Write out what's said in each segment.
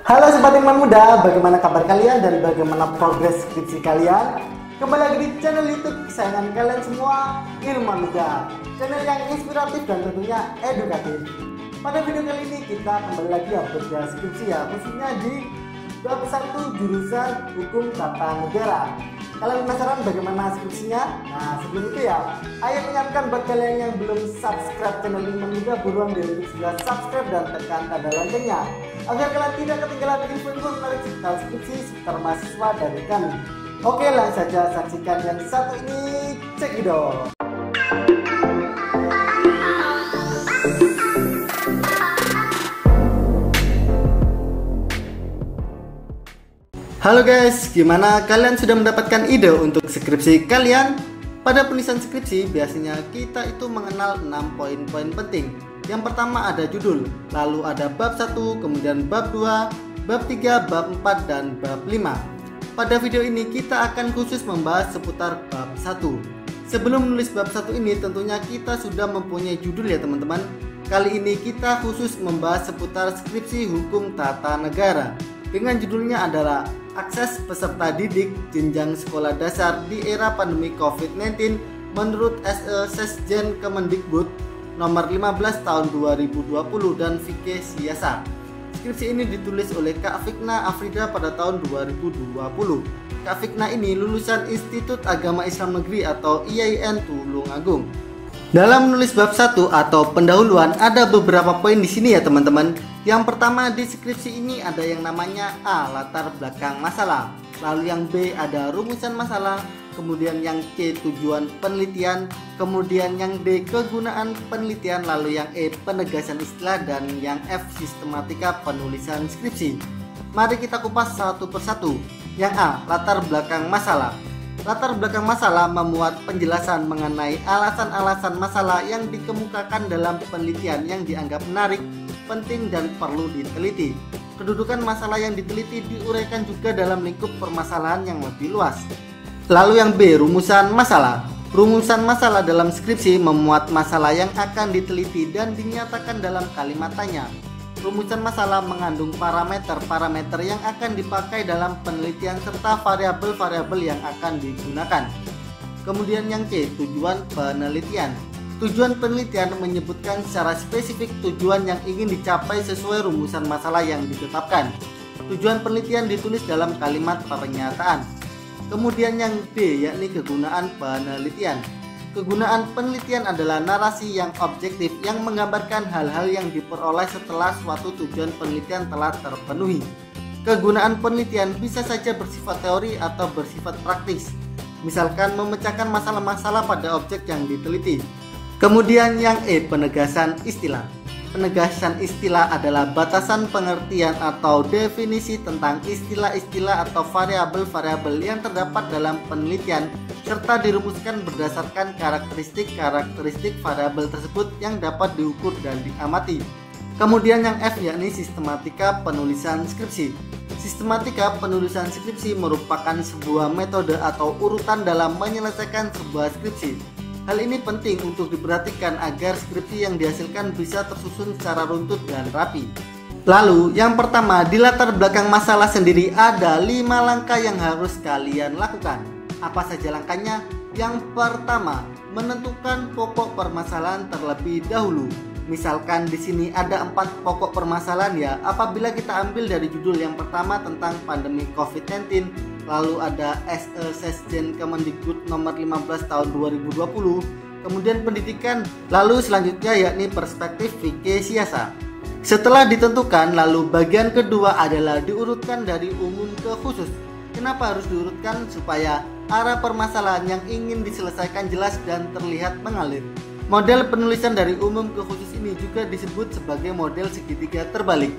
Halo Sobat Iman Muda, bagaimana kabar kalian dan bagaimana progres skripsi kalian? Kembali lagi di channel YouTube kesayangan kalian semua, Ilman Muda, channel yang inspiratif dan tentunya edukatif. Pada video kali ini kita kembali lagi bekerja skripsi ya, khususnya di bab 1 jurusan Hukum Tata Negara. Kalian penasaran bagaimana skripsinya? Nah sebelum itu ya, ayo ingatkan buat kalian yang belum subscribe channel Ilman Muda, buruan di link sebelah subscribe dan tekan tanda loncengnya agar kalian tidak ketinggalan info-info menarik seputar skripsi seputar mahasiswa dari kami. Oke, langsung saja saksikan yang satu ini, cekidot. Halo guys, gimana kalian sudah mendapatkan ide untuk skripsi kalian? Pada penulisan skripsi biasanya kita itu mengenal 6 poin-poin penting. Yang pertama ada judul, lalu ada bab 1, kemudian bab 2, bab 3, bab 4, dan bab 5. Pada video ini kita akan khusus membahas seputar bab 1. Sebelum menulis bab 1 ini tentunya kita sudah mempunyai judul ya teman-teman. Kali ini kita khusus membahas seputar skripsi hukum tata negara. Dengan judulnya adalah Akses Peserta Didik Jenjang Sekolah Dasar di Era Pandemi COVID-19 menurut SE Sesjen Kemendikbud nomor 15 tahun 2020 dan Vike Siasa. Skripsi ini ditulis oleh Kak Fikna Afrida pada tahun 2020. Kak Fikna ini lulusan Institut Agama Islam Negeri atau IAIN Tulungagung. Dalam menulis bab 1 atau pendahuluan ada beberapa poin di sini ya teman-teman. Yang pertama di skripsi ini ada yang namanya A, latar belakang masalah. Lalu yang B ada rumusan masalah. Kemudian yang C tujuan penelitian, kemudian yang D kegunaan penelitian, lalu yang E penegasan istilah, dan yang F sistematika penulisan skripsi. Mari kita kupas satu persatu. Yang A, latar belakang masalah. Latar belakang masalah memuat penjelasan mengenai alasan-alasan masalah yang dikemukakan dalam penelitian yang dianggap menarik, penting, dan perlu diteliti. Kedudukan masalah yang diteliti diuraikan juga dalam lingkup permasalahan yang lebih luas. Lalu yang B, rumusan masalah. Rumusan masalah dalam skripsi memuat masalah yang akan diteliti dan dinyatakan dalam kalimat tanya. Rumusan masalah mengandung parameter-parameter yang akan dipakai dalam penelitian serta variabel-variabel yang akan digunakan. Kemudian yang C, tujuan penelitian. Tujuan penelitian menyebutkan secara spesifik tujuan yang ingin dicapai sesuai rumusan masalah yang ditetapkan. Tujuan penelitian ditulis dalam kalimat pernyataan. Kemudian yang D, yakni kegunaan penelitian. Kegunaan penelitian adalah narasi yang objektif yang menggambarkan hal-hal yang diperoleh setelah suatu tujuan penelitian telah terpenuhi. Kegunaan penelitian bisa saja bersifat teori atau bersifat praktis, misalkan memecahkan masalah-masalah pada objek yang diteliti. Kemudian yang E, penegasan istilah. Penegasan istilah adalah batasan pengertian atau definisi tentang istilah-istilah atau variabel-variabel yang terdapat dalam penelitian serta dirumuskan berdasarkan karakteristik-karakteristik variabel tersebut yang dapat diukur dan diamati. Kemudian yang F, yakni sistematika penulisan skripsi. Sistematika penulisan skripsi merupakan sebuah metode atau urutan dalam menyelesaikan sebuah skripsi. Hal ini penting untuk diperhatikan agar skripsi yang dihasilkan bisa tersusun secara runtut dan rapi. Lalu yang pertama, di latar belakang masalah sendiri ada 5 langkah yang harus kalian lakukan. Apa saja langkahnya? Yang pertama, menentukan pokok permasalahan terlebih dahulu. Misalkan di sini ada 4 pokok permasalahan ya. Apabila kita ambil dari judul yang pertama tentang pandemi COVID-19, lalu ada SE Sesjen Kemendikbud nomor 15 tahun 2020, kemudian pendidikan, lalu selanjutnya yakni perspektif Vike Siasa. Setelah ditentukan, lalu bagian kedua adalah diurutkan dari umum ke khusus. Kenapa harus diurutkan? Supaya arah permasalahan yang ingin diselesaikan jelas dan terlihat mengalir. Model penulisan dari umum ke khusus ini juga disebut sebagai model segitiga terbalik.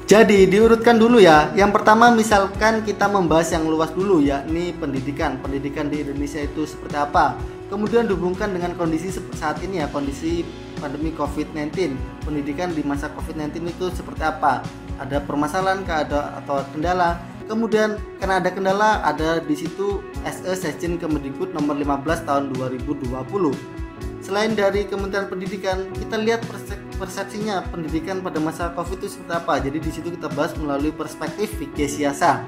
Jadi diurutkan dulu ya. Yang pertama misalkan kita membahas yang luas dulu, yakni pendidikan. Pendidikan di Indonesia itu seperti apa? Kemudian dihubungkan dengan kondisi saat ini ya, kondisi pandemi COVID-19. Pendidikan di masa COVID-19 itu seperti apa? Ada permasalahan atau kendala? Kemudian karena ada kendala, ada di situ SE Sesjen Kemendikbud nomor 15 tahun 2020. Selain dari Kementerian Pendidikan, kita lihat persepsinya pendidikan pada masa Covid itu seperti apa. Jadi di situ kita bahas melalui perspektif Vicky Siasa.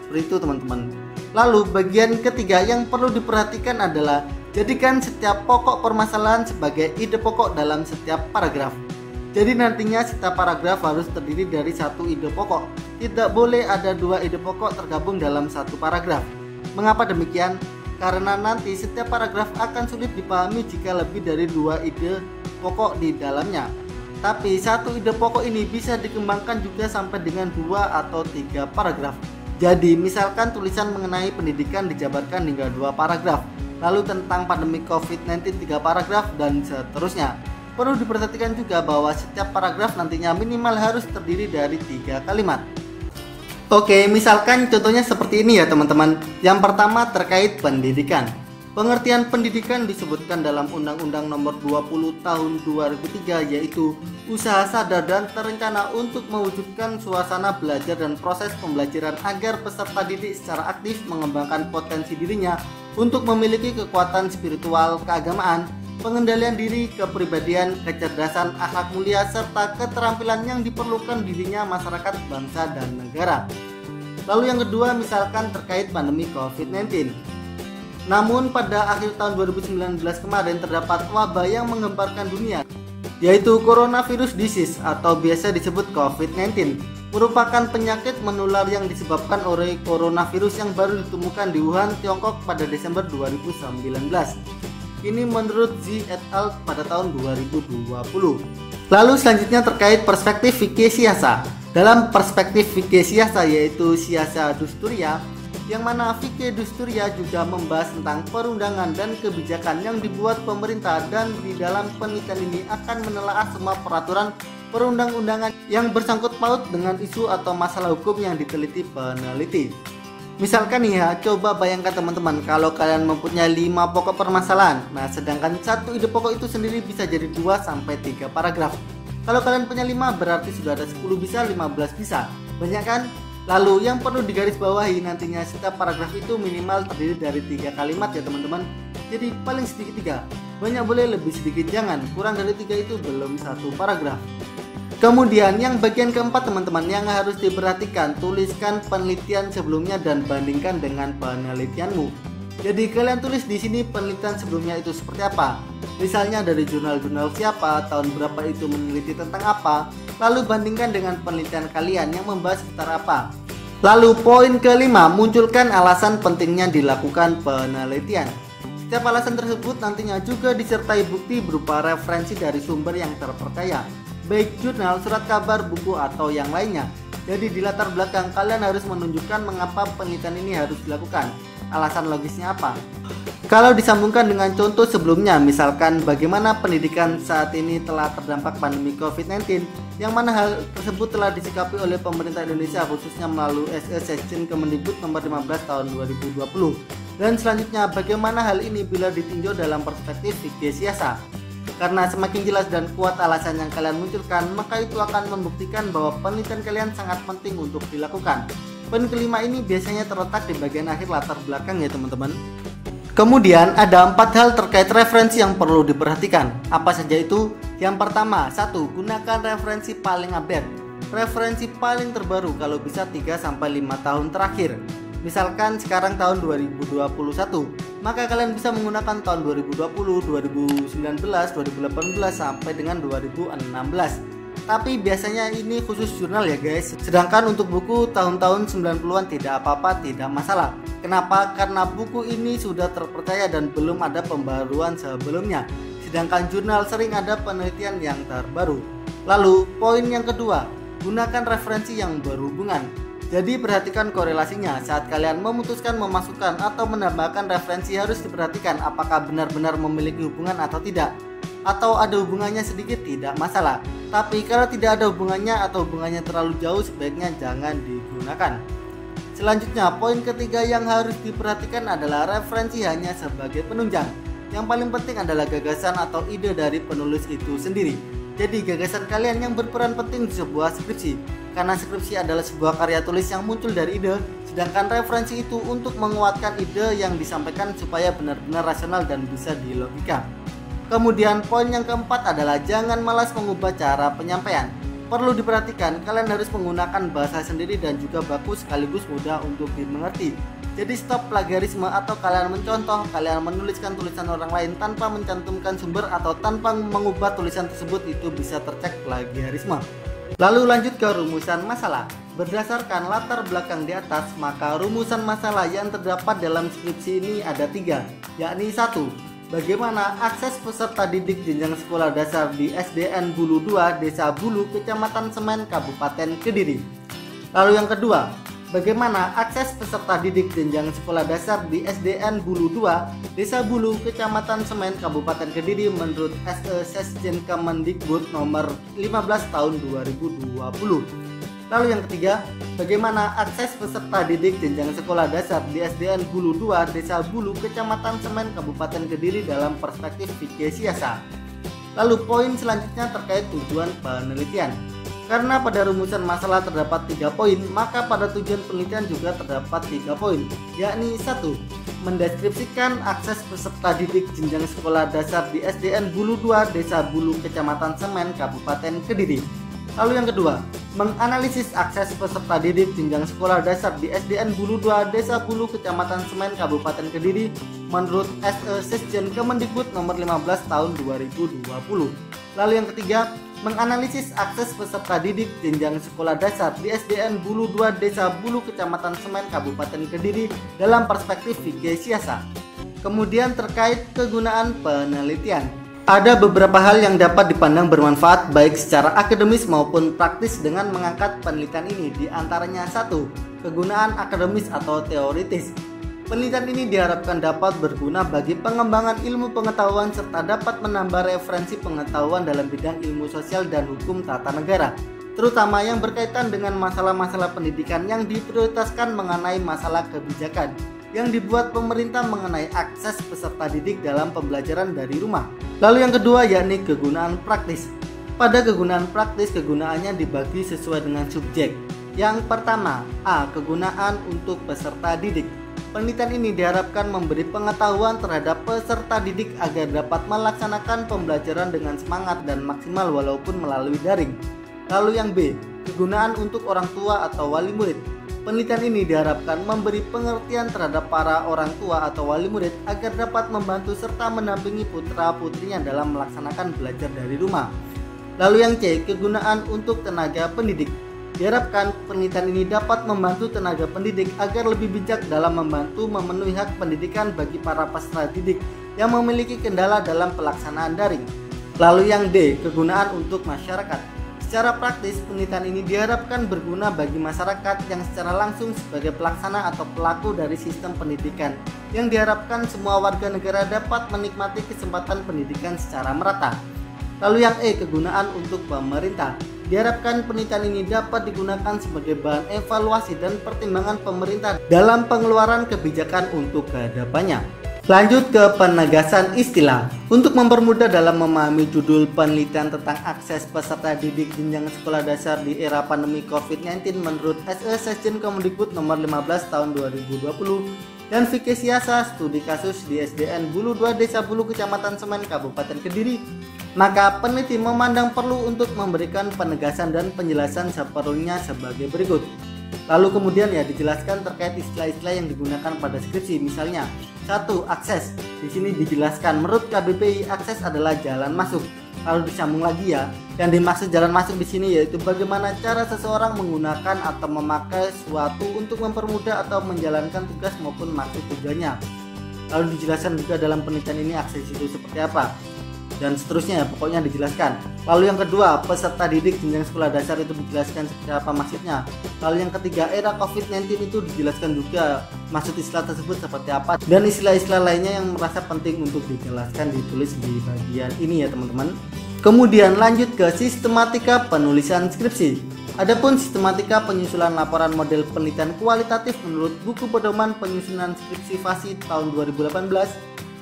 Seperti itu teman-teman. Lalu bagian ketiga yang perlu diperhatikan adalah jadikan setiap pokok permasalahan sebagai ide pokok dalam setiap paragraf. Jadi nantinya setiap paragraf harus terdiri dari satu ide pokok. Tidak boleh ada dua ide pokok tergabung dalam satu paragraf. Mengapa demikian? Karena nanti setiap paragraf akan sulit dipahami jika lebih dari dua ide pokok di dalamnya. Tapi satu ide pokok ini bisa dikembangkan juga sampai dengan 2 atau 3 paragraf. Jadi misalkan tulisan mengenai pendidikan dijabarkan hingga 2 paragraf, lalu tentang pandemi COVID-19 3 paragraf, dan seterusnya. Perlu diperhatikan juga bahwa setiap paragraf nantinya minimal harus terdiri dari 3 kalimat. Oke, misalkan contohnya seperti ini ya teman-teman. Yang pertama terkait pendidikan. Pengertian pendidikan disebutkan dalam Undang-Undang Nomor 20 Tahun 2003, yaitu usaha sadar dan terencana untuk mewujudkan suasana belajar dan proses pembelajaran agar peserta didik secara aktif mengembangkan potensi dirinya untuk memiliki kekuatan spiritual keagamaan, pengendalian diri, kepribadian, kecerdasan, akhlak mulia, serta keterampilan yang diperlukan dirinya masyarakat, bangsa, dan negara. Lalu yang kedua misalkan terkait pandemi COVID-19. Namun pada akhir tahun 2019 kemarin terdapat wabah yang menggemparkan dunia, yaitu coronavirus disease atau biasa disebut COVID-19, merupakan penyakit menular yang disebabkan oleh coronavirus yang baru ditemukan di Wuhan, Tiongkok pada Desember 2019. Ini menurut Zi et al. Pada tahun 2020. Lalu selanjutnya terkait perspektif Vicky Siasa. Dalam perspektif Vicky Siasa yaitu Siasa Dusturia, yang mana Vicky Dusturia juga membahas tentang perundangan dan kebijakan yang dibuat pemerintah, dan di dalam penelitian ini akan menelaah semua peraturan perundang-undangan yang bersangkut paut dengan isu atau masalah hukum yang diteliti peneliti. Misalkan nih ya, coba bayangkan teman-teman kalau kalian mempunyai 5 pokok permasalahan. Nah, sedangkan satu ide pokok itu sendiri bisa jadi 2 sampai 3 paragraf. Kalau kalian punya 5 berarti sudah ada 10 bisa, 15 bisa. Banyak kan? Lalu yang perlu digarisbawahi nantinya setiap paragraf itu minimal terdiri dari 3 kalimat ya teman-teman. Jadi paling sedikit 3. Banyak boleh, lebih sedikit jangan. Kurang dari 3 itu belum satu paragraf. Kemudian yang bagian keempat teman-teman yang harus diperhatikan, tuliskan penelitian sebelumnya dan bandingkan dengan penelitianmu. Jadi kalian tulis di sini penelitian sebelumnya itu seperti apa. Misalnya dari jurnal-jurnal siapa, tahun berapa itu meneliti tentang apa, lalu bandingkan dengan penelitian kalian yang membahas sekitar apa. Lalu poin kelima, munculkan alasan pentingnya dilakukan penelitian. Setiap alasan tersebut nantinya juga disertai bukti berupa referensi dari sumber yang terpercaya, baik jurnal, surat kabar, buku, atau yang lainnya. Jadi di latar belakang kalian harus menunjukkan mengapa penelitian ini harus dilakukan, alasan logisnya apa. Kalau disambungkan dengan contoh sebelumnya, misalkan bagaimana pendidikan saat ini telah terdampak pandemi COVID-19, yang mana hal tersebut telah disikapi oleh pemerintah Indonesia khususnya melalui SE Section Kemendikbud nomor 15 tahun 2020. Dan selanjutnya bagaimana hal ini bila ditinjau dalam perspektif Vicky Siasa. Karena semakin jelas dan kuat alasan yang kalian munculkan, maka itu akan membuktikan bahwa penelitian kalian sangat penting untuk dilakukan. Poin kelima ini biasanya terletak di bagian akhir latar belakang ya teman-teman. Kemudian ada 4 hal terkait referensi yang perlu diperhatikan. Apa saja itu? Yang pertama, 1. Gunakan referensi paling update. Referensi paling terbaru kalau bisa 3-5 tahun terakhir. Misalkan sekarang tahun 2021, maka kalian bisa menggunakan tahun 2020, 2019, 2018 sampai dengan 2016. Tapi biasanya ini khusus jurnal ya guys. Sedangkan untuk buku tahun-tahun 90-an tidak apa-apa, tidak masalah. Kenapa? Karena buku ini sudah terpercaya dan belum ada pembaruan sebelumnya. Sedangkan jurnal sering ada penelitian yang terbaru. Lalu poin yang kedua, gunakan referensi yang berhubungan. Jadi perhatikan korelasinya. Saat kalian memutuskan memasukkan atau menambahkan referensi harus diperhatikan apakah benar-benar memiliki hubungan atau tidak. Atau ada hubungannya sedikit tidak masalah. Tapi kalau tidak ada hubungannya atau hubungannya terlalu jauh sebaiknya jangan digunakan. Selanjutnya poin ketiga yang harus diperhatikan adalah referensi hanya sebagai penunjang. Yang paling penting adalah gagasan atau ide dari penulis itu sendiri. Jadi gagasan kalian yang berperan penting di sebuah skripsi. Karena skripsi adalah sebuah karya tulis yang muncul dari ide, sedangkan referensi itu untuk menguatkan ide yang disampaikan supaya benar-benar rasional dan bisa dilogika. Kemudian poin yang keempat adalah jangan malas mengubah cara penyampaian. Perlu diperhatikan, kalian harus menggunakan bahasa sendiri dan juga baku sekaligus mudah untuk dimengerti. Jadi stop plagiarisme atau kalian mencontoh, kalian menuliskan tulisan orang lain tanpa mencantumkan sumber atau tanpa mengubah tulisan tersebut, itu bisa tercek plagiarisme. Lalu lanjut ke rumusan masalah. Berdasarkan latar belakang di atas, maka rumusan masalah yang terdapat dalam skripsi ini ada 3, yakni 1. Bagaimana akses peserta didik jenjang sekolah dasar di SDN Bulu 2, Desa Bulu, Kecamatan Semen, Kabupaten Kediri. Lalu yang kedua, bagaimana akses peserta didik jenjang sekolah dasar di SDN Bulu 2, Desa Bulu, Kecamatan Semen, Kabupaten Kediri menurut SE Sesjen Kemendikbud nomor 15 tahun 2020. Lalu yang ketiga, bagaimana akses peserta didik jenjang sekolah dasar di SDN Bulu 2, Desa Bulu, Kecamatan Semen, Kabupaten Kediri dalam perspektif Vicky Siasa. Lalu poin selanjutnya terkait tujuan penelitian. Karena pada rumusan masalah terdapat 3 poin, maka pada tujuan penelitian juga terdapat 3 poin, yakni 1. Mendeskripsikan akses peserta didik jenjang sekolah dasar di SDN Bulu 2, Desa Bulu, Kecamatan Semen, Kabupaten Kediri. Lalu yang kedua, menganalisis akses peserta didik jenjang sekolah dasar di SDN Bulu 2, Desa Bulu, Kecamatan Semen, Kabupaten Kediri menurut SE Sesjen Kemendikbud nomor 15 tahun 2020. Lalu yang ketiga, menganalisis akses peserta didik jenjang sekolah dasar di SDN Bulu 2, Desa Bulu, Kecamatan Semen, Kabupaten Kediri dalam perspektif Vicky Siasa. Kemudian terkait kegunaan penelitian. Ada beberapa hal yang dapat dipandang bermanfaat baik secara akademis maupun praktis dengan mengangkat penelitian ini. Di antaranya 1. Kegunaan akademis atau teoritis. Penelitian ini diharapkan dapat berguna bagi pengembangan ilmu pengetahuan serta dapat menambah referensi pengetahuan dalam bidang ilmu sosial dan hukum tata negara, terutama yang berkaitan dengan masalah-masalah pendidikan yang diprioritaskan mengenai masalah kebijakan yang dibuat pemerintah mengenai akses peserta didik dalam pembelajaran dari rumah. Lalu yang kedua, yakni kegunaan praktis. Pada kegunaan praktis, kegunaannya dibagi sesuai dengan subjek. Yang pertama, A. Kegunaan untuk peserta didik. Penelitian ini diharapkan memberi pengetahuan terhadap peserta didik agar dapat melaksanakan pembelajaran dengan semangat dan maksimal walaupun melalui daring. Lalu yang B. Kegunaan untuk orang tua atau wali murid. Penelitian ini diharapkan memberi pengertian terhadap para orang tua atau wali murid agar dapat membantu serta mendampingi putra-putrinya dalam melaksanakan belajar dari rumah. Lalu yang C, kegunaan untuk tenaga pendidik. Diharapkan penelitian ini dapat membantu tenaga pendidik agar lebih bijak dalam membantu memenuhi hak pendidikan bagi para peserta didik yang memiliki kendala dalam pelaksanaan daring. Lalu yang D, kegunaan untuk masyarakat. Secara praktis, penelitian ini diharapkan berguna bagi masyarakat yang secara langsung sebagai pelaksana atau pelaku dari sistem pendidikan, yang diharapkan semua warga negara dapat menikmati kesempatan pendidikan secara merata. Lalu yang E, kegunaan untuk pemerintah. Diharapkan penelitian ini dapat digunakan sebagai bahan evaluasi dan pertimbangan pemerintah dalam pengeluaran kebijakan untuk kedepannya. Lanjut ke penegasan istilah. Untuk mempermudah dalam memahami judul penelitian tentang akses peserta didik jenjang sekolah dasar di era pandemi COVID-19 menurut SE Sesjen Kemendikbud nomor 15 tahun 2020 dan Vicky Siasa studi kasus di SDN Bulu 2, Desa Bulu, Kecamatan Semen, Kabupaten Kediri, maka peneliti memandang perlu untuk memberikan penegasan dan penjelasan seperlunya sebagai berikut. Lalu kemudian dijelaskan terkait istilah-istilah yang digunakan pada skripsi. Misalnya 1. Akses. Di sini dijelaskan menurut KBPI akses adalah jalan masuk. Lalu disambung lagi yang dimaksud jalan masuk di sini yaitu bagaimana cara seseorang menggunakan atau memakai suatu untuk mempermudah atau menjalankan tugas maupun maksud tujuannya. Lalu dijelaskan juga dalam penelitian ini akses itu seperti apa dan seterusnya, pokoknya dijelaskan. Lalu yang kedua, peserta didik jenjang sekolah dasar itu dijelaskan seperti apa maksudnya. Lalu yang ketiga, era COVID-19 itu dijelaskan juga maksud istilah tersebut seperti apa dan istilah-istilah lainnya yang merasa penting untuk dijelaskan ditulis di bagian ini ya teman-teman. Kemudian lanjut ke sistematika penulisan skripsi. Adapun sistematika penyusunan laporan model penelitian kualitatif menurut buku pedoman penyusunan skripsi FASI tahun 2018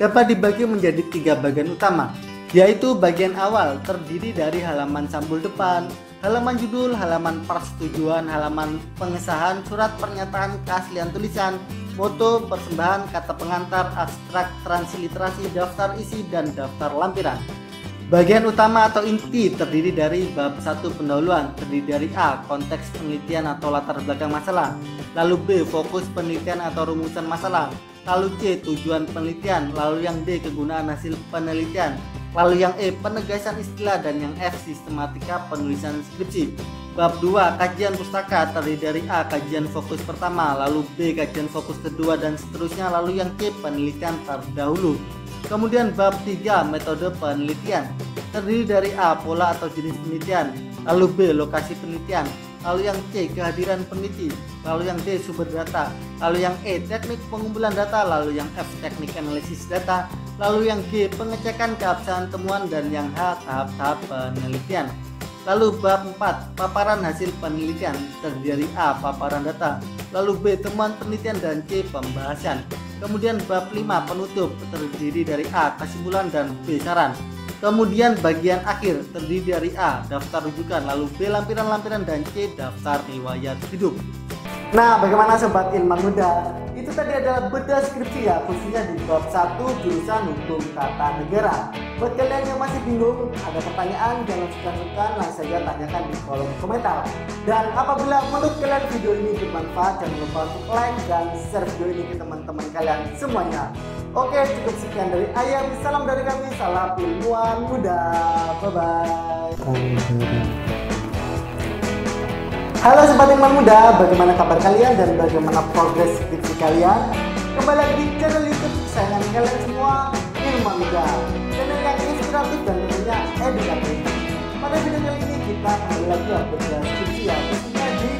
dapat dibagi menjadi 3 bagian utama, yaitu bagian awal terdiri dari halaman sampul depan, halaman judul, halaman persetujuan, halaman pengesahan, surat pernyataan keaslian tulisan, moto, persembahan, kata pengantar, abstrak, transliterasi, daftar isi, dan daftar lampiran. Bagian utama atau inti terdiri dari bab 1 pendahuluan, terdiri dari A. Konteks penelitian atau latar belakang masalah, lalu B. Fokus penelitian atau rumusan masalah, lalu C. Tujuan penelitian, lalu yang D. Kegunaan hasil penelitian, lalu yang E. Penegasan istilah, dan yang F. Sistematika penulisan skripsi. Bab 2 kajian pustaka, terdiri dari A. Kajian fokus pertama, lalu B. Kajian fokus kedua, dan seterusnya, lalu yang C. Penelitian terdahulu. Kemudian bab 3 metode penelitian, terdiri dari A. Pola atau jenis penelitian, lalu B. Lokasi penelitian, lalu yang C. Kehadiran peneliti, lalu yang D. Sumber data, lalu yang E. Teknik pengumpulan data, lalu yang F. Teknik analisis data, lalu yang G. Pengecekan keabsahan temuan, dan yang H. Tahap-tahap penelitian. Lalu bab 4 paparan hasil penelitian, terdiri dari A. Paparan data, lalu B. Temuan penelitian, dan C. Pembahasan. Kemudian bab 5 penutup, terdiri dari A. Kesimpulan, dan B. Saran. Kemudian bagian akhir terdiri dari A. Daftar rujukan, lalu B. Lampiran-lampiran, dan C. Daftar riwayat hidup. Nah, bagaimana sobat Ilman Muda? Itu tadi adalah bedah skripsi ya, khususnya di bab 1 jurusan Hukum Tata Negara. Buat kalian yang masih bingung, ada pertanyaan, jangan sungkan-sungkan, langsung saja tanyakan di kolom komentar. Dan apabila menurut kalian video ini bermanfaat, jangan lupa untuk like dan share video ini ke teman-teman kalian semuanya. Oke, cukup sekian dari Ayam. Salam dari kami, salam ilmuwan muda. Bye-bye. Halo sobat ilmuwan muda, bagaimana kabar kalian dan bagaimana progres skripsi kalian? Kembali lagi di channel YouTube kesayangan kalian semua, Ilmuwan Muda, channel yang inspiratif dan tentunya edukatif. Pada video kali ini kita kembali lagi berbeda skripsi ya, khususnya di